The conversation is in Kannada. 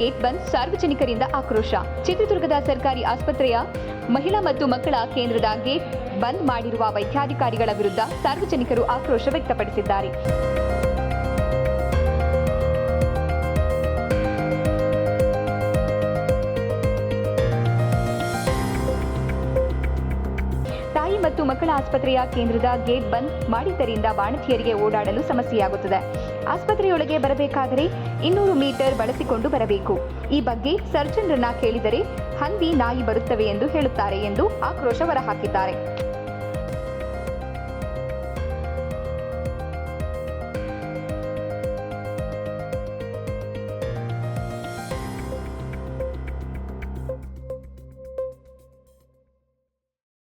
ಗೇಟ್ ಬಂದ್, ಸಾರ್ವಜನಿಕರಿಂದ ಆಕ್ರೋಶ. ಚಿತ್ರದುರ್ಗದ ಸರ್ಕಾರಿ ಆಸ್ಪತ್ರೆಯ ಮಹಿಳಾ ಮತ್ತು ಮಕ್ಕಳ ಕೇಂದ್ರದ ಗೇಟ್ ಬಂದ್ ಮಾಡಿರುವ ವೈದ್ಯಾಧಿಕಾರಿಗಳ ವಿರುದ್ಧ ಸಾರ್ವಜನಿಕರು ಆಕ್ರೋಶ ವ್ಯಕ್ತಪಡಿಸಿದ್ದಾರೆ. ತಾಯಿ ಮತ್ತು ಮಕ್ಕಳ ಆಸ್ಪತ್ರೆಯ ಕೇಂದ್ರದ ಗೇಟ್ ಬಂದ್ ಮಾಡಿದ್ದರಿಂದ ಬಾಣತಿಯರಿಗೆ ಓಡಾಡಲು ಸಮಸ್ಯೆಯಾಗುತ್ತದೆ. ಆಸ್ಪತ್ರೆಯೊಳಗೆ ಬರಬೇಕಾದರೆ 200 ಮೀಟರ್ ಬಳಸಿಕೊಂಡು ಬರಬೇಕು. ಈ ಬಗ್ಗೆ ಸರ್ಜನ್ರನ್ನ ಕೇಳಿದರೆ ಹಂದಿ, ನಾಯಿ ಬರುತ್ತವೆ ಎಂದು ಹೇಳುತ್ತಾರೆ ಎಂದು ಆಕ್ರೋಶ ಹೊರಹಾಕಿದ್ದಾರೆ.